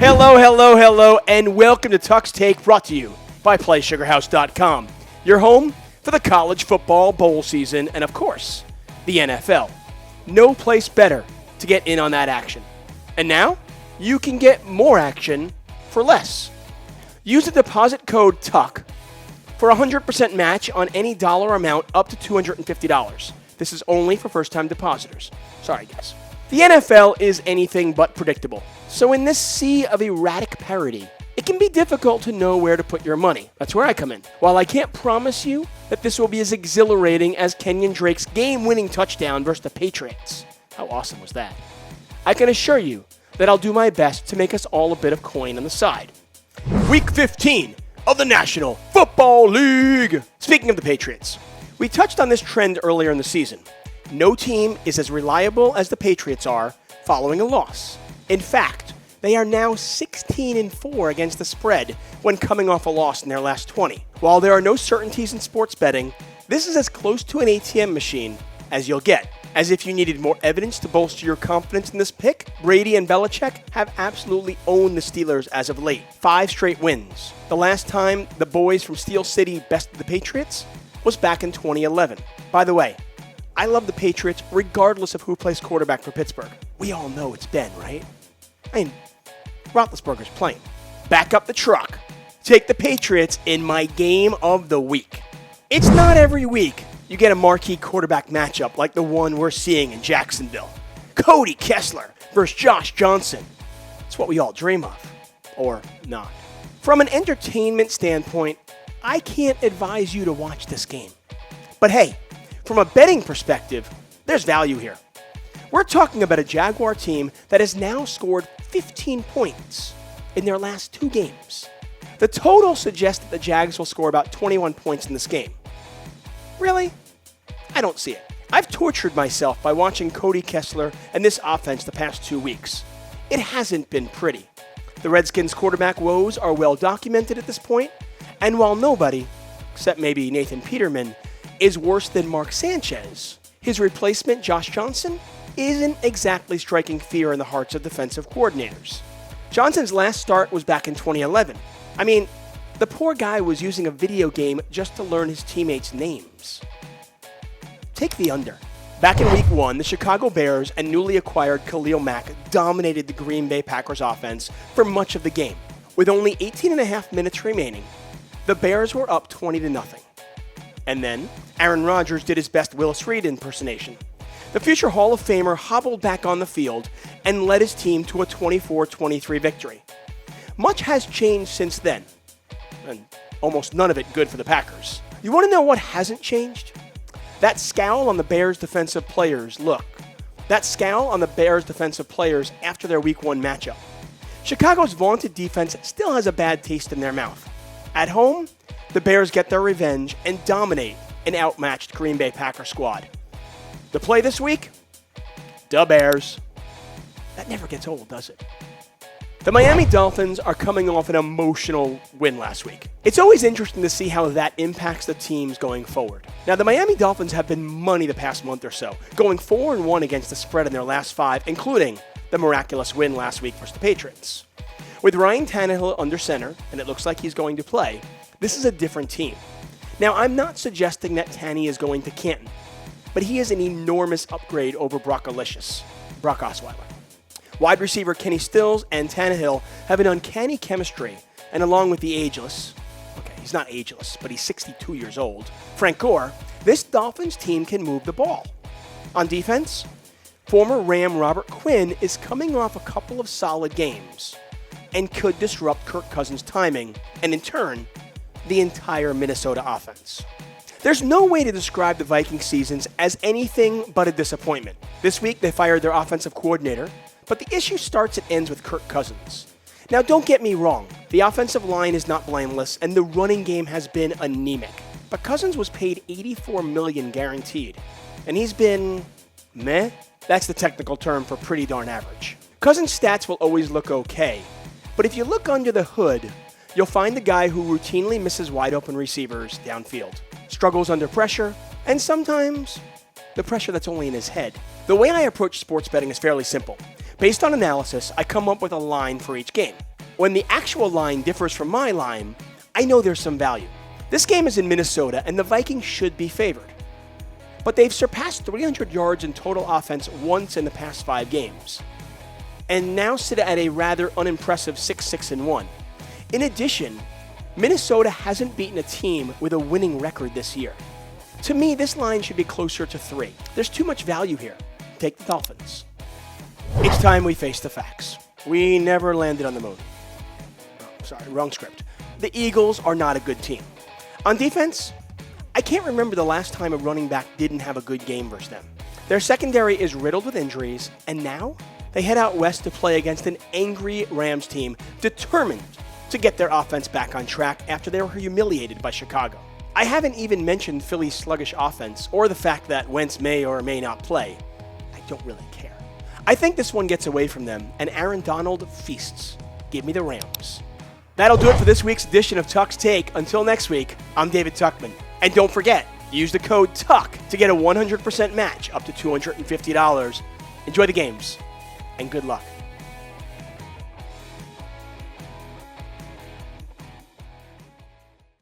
Hello, and welcome to Tuck's Take, brought to you by PlaySugarHouse.com, your home for the college football bowl season and, of course, the NFL. No place better to get in on that action. And now, you can get more action for less. Use the deposit code TUCK for a 100% match on any dollar amount up to $250. This is only for first-time depositors. Sorry, guys. The NFL is anything but predictable. So in this sea of erratic parity, it can be difficult to know where to put your money. That's where I come in. While I can't promise you that this will be as exhilarating as Kenyon Drake's game-winning touchdown versus the Patriots. How awesome was that? I can assure you that I'll do my best to make us all a bit of coin on the side. Week 15 of the National Football League. Speaking of the Patriots, we touched on this trend earlier in the season. No team is as reliable as the Patriots are following a loss. In fact, they are now 16-4 against the spread when coming off a loss in their last 20. While there are no certainties in sports betting, this is as close to an ATM machine as you'll get. As if you needed more evidence to bolster your confidence in this pick, Brady and Belichick have absolutely owned the Steelers as of late. 5 straight wins. The last time the boys from Steel City bested the Patriots was back in 2011. By the way, I love the Patriots regardless of who plays quarterback for Pittsburgh. We all know it's Ben, right? I mean, Roethlisberger's playing. Back up the truck. Take the Patriots in my game of the week. It's not every week you get a marquee quarterback matchup like the one we're seeing in Jacksonville. Cody Kessler versus Josh Johnson. It's what we all dream of. Or not. From an entertainment standpoint, I can't advise you to watch this game. But hey, from a betting perspective, there's value here. We're talking about a Jaguar team that has now scored 15 points in their last 2 games. The total suggests that the Jags will score about 21 points in this game. Really? I don't see it. I've tortured myself by watching Cody Kessler and this offense the past 2 weeks. It hasn't been pretty. The Redskins' quarterback woes are well documented at this point, and while nobody, except maybe Nathan Peterman, is worse than Mark Sanchez, his replacement, Josh Johnson, isn't exactly striking fear in the hearts of defensive coordinators. Johnson's last start was back in 2011. I mean, the poor guy was using a video game just to learn his teammates' names. Take the under. Back in Week 1, the Chicago Bears and newly acquired Khalil Mack dominated the Green Bay Packers offense for much of the game. With only 18.5 minutes remaining, the Bears were up 20-0. And then, Aaron Rodgers did his best Willis Reed impersonation. The future Hall of Famer hobbled back on the field and led his team to a 24-23 victory. Much has changed since then, and almost none of it good for the Packers. You want to know what hasn't changed? That scowl on the Bears' defensive players. Look, that scowl on the Bears' defensive players after their Week 1 matchup. Chicago's vaunted defense still has a bad taste in their mouth. At home, the Bears get their revenge and dominate an outmatched Green Bay Packer squad. The play this week? The Bears. That never gets old, does it? The Miami Dolphins are coming off an emotional win last week. It's always interesting to see how that impacts the teams going forward. Now, the Miami Dolphins have been money the past month or so, going 4-1 against the spread in their last 5, including the miraculous win last week versus the Patriots. With Ryan Tannehill under center, and it looks like he's going to play, this is a different team. Now, I'm not suggesting that Tanny is going to Canton, but he is an enormous upgrade over Brock Osweiler. Wide receiver Kenny Stills and Tannehill have an uncanny chemistry, and along with the ageless, he's not ageless, but he's 62 years old, Frank Gore, this Dolphins team can move the ball. On defense, former Ram Robert Quinn is coming off a couple of solid games and could disrupt Kirk Cousins' timing, and in turn, the entire Minnesota offense. There's no way to describe the Vikings seasons as anything but a disappointment. This week, they fired their offensive coordinator, but the issue starts and ends with Kirk Cousins. Now, don't get me wrong. The offensive line is not blameless, and the running game has been anemic. But Cousins was paid $84 million guaranteed, and he's been meh. That's the technical term for pretty darn average. Cousins' stats will always look okay, but if you look under the hood, you'll find the guy who routinely misses wide-open receivers downfield, struggles under pressure, and sometimes the pressure that's only in his head. The way I approach sports betting is fairly simple. Based on analysis, I come up with a line for each game. When the actual line differs from my line, I know there's some value. This game is in Minnesota, and the Vikings should be favored. But they've surpassed 300 yards in total offense once in the past 5 games, and now sit at a rather unimpressive 6-6-1. In addition, Minnesota hasn't beaten a team with a winning record this year. To me, this line should be closer to 3. There's too much value here. Take the Dolphins. It's time we face the facts. We never landed on the moon. Sorry, wrong script. The Eagles are not a good team. On defense, I can't remember the last time a running back didn't have a good game versus them. Their secondary is riddled with injuries, and now they head out west to play against an angry Rams team determined to get their offense back on track after they were humiliated by Chicago. I haven't even mentioned Philly's sluggish offense or the fact that Wentz may or may not play. I don't really care. I think this one gets away from them, and Aaron Donald feasts. Give me the Rams. That'll do it for this week's edition of Tuck's Take. Until next week, I'm David Tuckman. And don't forget, use the code TUCK to get a 100% match up to $250. Enjoy the games, and good luck.